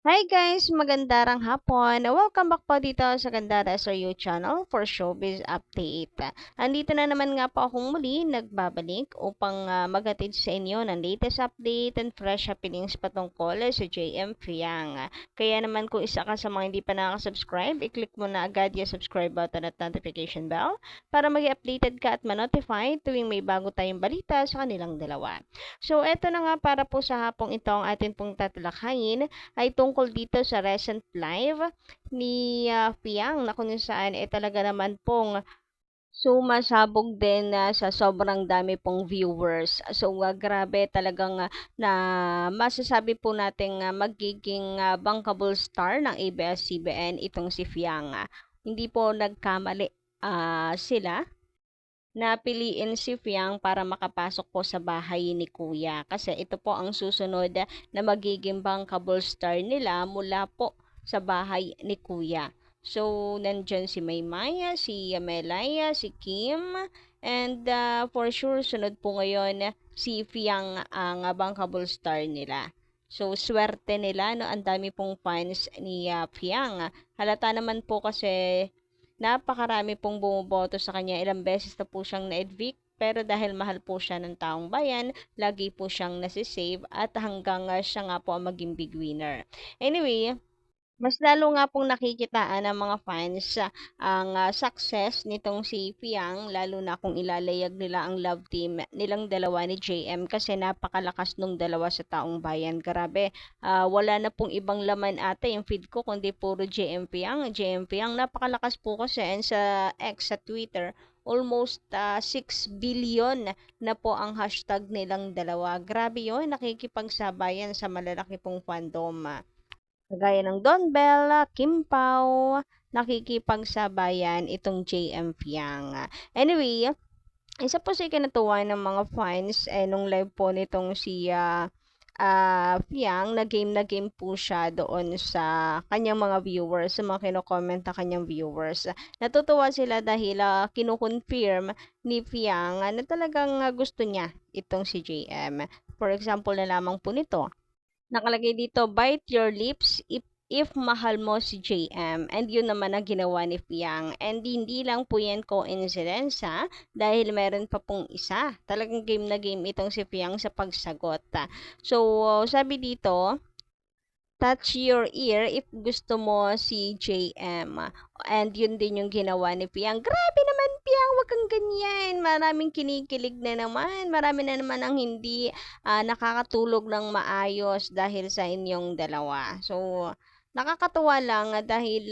Hi guys! Magandang hapon! Welcome back po dito sa Gandara SRU channel for Showbiz Update. Andito na naman nga po akong muli nagbabalik upang maghatid sa inyo ng latest update and fresh happenings patungkol sa JM Fiang. Kaya naman kung isa ka sa mga hindi pa nakasubscribe, i-click mo na agad yung subscribe button at notification bell para maging updated ka at ma-notify tuwing may bago tayong balita sa kanilang dalawa. So eto na nga para po sa hapong ito ang atin pong tatalakayin ay tungkol dito sa recent live ni Fiang na kung saan talaga naman pong sumasabog din sa sobrang dami pong viewers. So grabe talagang na masasabi po nating magiging bankable star ng ABS-CBN itong si Fiang. Hindi po nagkamali sila napiliin si Fiang para makapasok po sa bahay ni Kuya. Kasi ito po ang susunod na magiging bankable star nila mula po sa bahay ni Kuya. So, nandyan si Maymaya, si Melaya, si Kim, and for sure, sunod po ngayon si Fiang ang bankable star nila. So, swerte nila, no? Ang dami pong fans ni Fiang. Halata naman po kasi napakarami pong bumoboto sa kanya. Ilang beses na po siyang na-evict. Pero dahil mahal po siya ng taong bayan, lagi po siyang nasisave at hanggang siya nga po ang maging big winner. Anyway, mas lalo nga pong nakikitaan ng mga fans ang success nitong si Fiang, lalo na kung ilalayag nila ang love team nilang dalawa ni JM kasi napakalakas nung dalawa sa taong bayan. Grabe, wala na pong ibang laman ata yung feed ko kundi puro JM Fiang. JM Fiang, napakalakas po kasi and sa X sa Twitter, almost 6 billion na po ang hashtag nilang dalawa. Grabe yun, nakikipagsabayan sa malalaki pong fandom. Kagaya ng Don Bell, Kim Pao, nakikipagsabayan itong JM Fiang. Anyway, isa po sa ikinatuwa ng mga fans nung live po nitong si Fiang, na game po siya doon sa kanyang mga viewers, sa mga kino-comment na kanyang viewers. Natutuwa sila dahil kino-confirm ni Fiang na talagang gusto niya itong si JM. For example na lamang po nito, nakalagay dito, bite your lips if mahal mo si JM. And yun naman ang ginawa ni Fiang. And hindi lang po yan coincidence dahil meron pa pong isa. Talagang game na game itong si Fiang sa pagsagot. So, sabi dito, touch your ear if gusto mo si JM. And yun din yung ginawa ni Piang. Grabe naman, Piang, wag kang ganyan. Maraming kinikilig na naman. Marami na naman ang hindi nakakatulog ng maayos dahil sa inyong dalawa. So, nakakatuwa lang dahil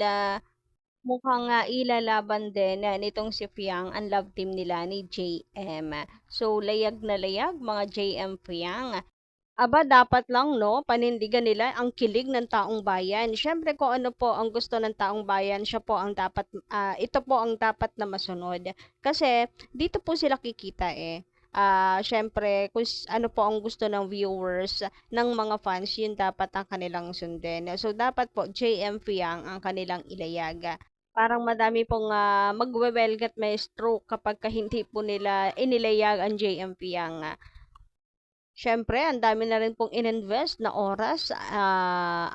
mukhang ilalaban din nitong si Fiang ang love team nila ni JM. So, layag na layag mga JM Fiang. Aba, dapat lang, no? Panindigan nila ang kilig ng taong bayan. Siyempre, kung ano po ang gusto ng taong bayan, siya po ang dapat, ito po ang dapat na masunod. Kasi, dito po sila kikita eh. Siyempre, kung ano po ang gusto ng viewers, ng mga fans, yun dapat ang kanilang sundin. So, dapat po, JM Fiang ang kanilang ilayag. Parang madami pong magwewelgat may stroke kapag hindi po nila inilayag ang JM Fiang. Siyempre, ang dami na rin pong ininvest na oras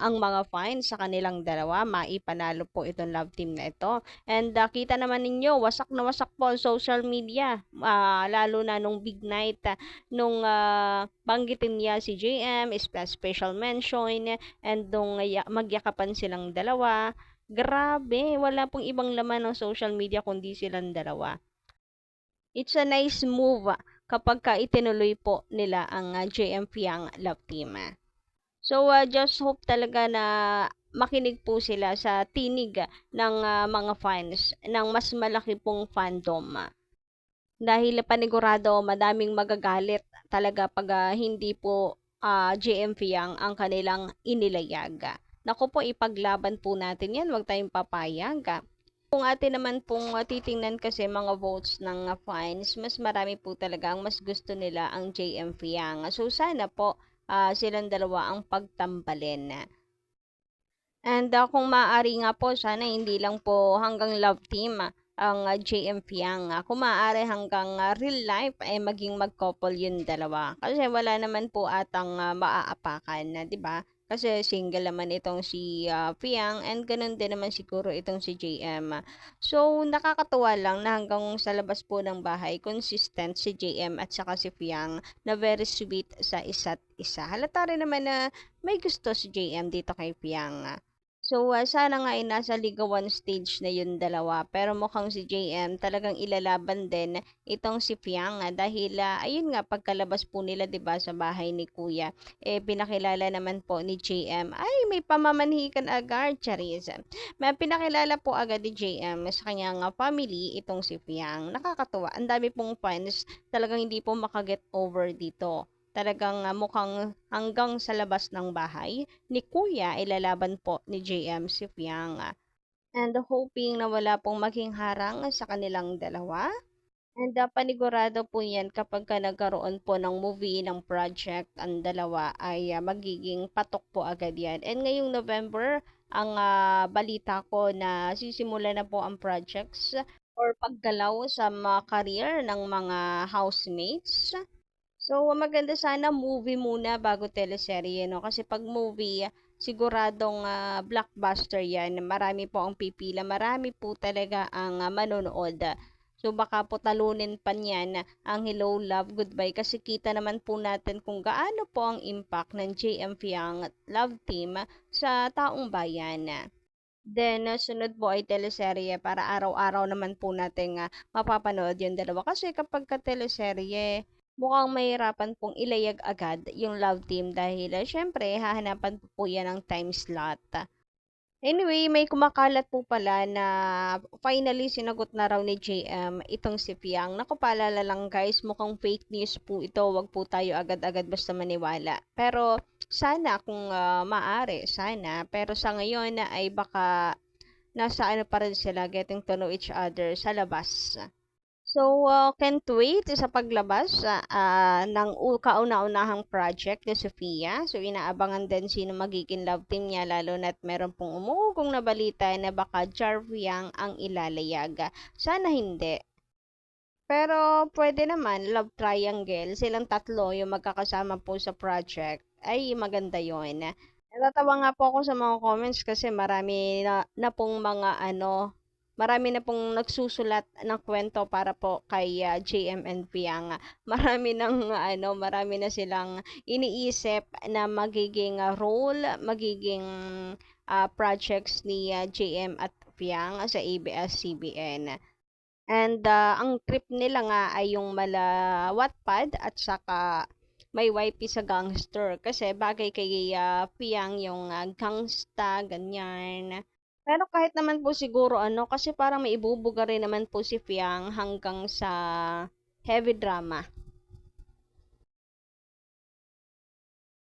ang mga fans sa kanilang dalawa. Maipanalo po itong love team na ito. And kita naman ninyo, wasak na wasak po ang social media. Lalo na nung big night, nung banggitin niya si JM, special mention, and nung magyakapan silang dalawa. Grabe, wala pong ibang laman ng social media kundi silang dalawa. It's a nice move kapag ka itinuloy po nila ang JM Fiang love team. So, just hope talaga na makinig po sila sa tinig ng mga fans ng mas malaki pong fandom. Dahil panigurado, madaming magagalit talaga pag hindi po JM Fiang ang kanilang inilayag. Naku po, ipaglaban po natin yan. Huwag tayong papayag. Kung atin naman pong titingnan kasi mga votes ng fans, mas marami po talaga ang mas gusto nila ang JM Fiang. So sana po silang dalawa ang pagtambalin. And kung maaari nga po, sana hindi lang po hanggang love team ang JM Fiang. Kung maaari hanggang real life ay maging mag-couple yung dalawa. Kasi wala naman po atang maaapakan, 'di ba? Kasi single naman itong si Fiang and ganun din naman siguro itong si JM. So, nakakatuwa lang na hanggang sa labas po ng bahay, consistent si JM at saka si Fiang na very sweet sa isa't isa. Halata rin naman na may gusto si JM dito kay Fiang. So, sana nga ay nasa ligawan stage na yung dalawa. Pero mukhang si JM talagang ilalaban din itong si Fiang dahil ayun nga pagkalabas po nila 'di ba sa bahay ni Kuya pinakilala naman po ni JM ay may pamamanhikan agad Charis. May pinakilala po agad ni JM sa kanyang family itong si Fiang. Nakakatuwa. Ang dami pong fans talagang hindi po makaget over dito. Talagang mukhang hanggang sa labas ng bahay ni Kuya ilalaban po ni JM si Fiang. And hoping na wala pong maging harang sa kanilang dalawa. And panigurado po yan kapag ka nagkaroon po ng movie, ng project, ang dalawa ay magiging patok po agad yan. And ngayong November, ang balita ko na sisimula na po ang projects or paggalaw sa mga career ng mga housemates. So, maganda sana movie muna bago teleserye, no? Kasi pag movie, siguradong blockbuster yan. Marami po ang pipila. Marami po talaga ang manonood. So, baka po talunin pa niyan ang Hello, Love, Goodbye. Kasi kita naman po natin kung gaano po ang impact ng JM Fiang Love Team sa taong bayan. Then, sunod po ay teleserye para araw-araw naman po natin mapapanood yung dalawa. Kasi kapag ka teleserye, mukhang mahirapan pong ilayag agad yung love team dahil syempre hahanapan po yan ng time slot. Anyway, may kumakalat po pala na finally sinagot na raw ni JM itong si Fiang. Naku, paalala lang guys, mukhang fake news po ito. Wag po tayo agad-agad basta maniwala. Pero sana kung maaari, sana. Pero sa ngayon ay baka nasa ano pa rin sila, getting to know each other sa labas. So, can't wait sa paglabas ng kauna-unahang project ni Sofia. So, inaabangan din sino magiging love team niya, lalo na't meron pong umuugong na balita na baka Jarviang ang ilalayag. Sana hindi. Pero, pwede naman, love triangle. Silang tatlo yung magkakasama po sa project. Ay, maganda yon. Natatawa nga po ako sa mga comments kasi marami na pong mga marami na pong nagsusulat ng kwento para po kay JM and Fiang. Marami ng marami na silang iniisip na magiging role, magiging projects ni JM at Fiang sa ABS-CBN. And ang trip nila nga ay yung mala Wattpad at saka may YP sa gangster kasi bagay kay Fiang yung gangsta, ganyan. Pero kahit naman po siguro kasi parang may ibubuga rin naman po si Fiang hanggang sa heavy drama.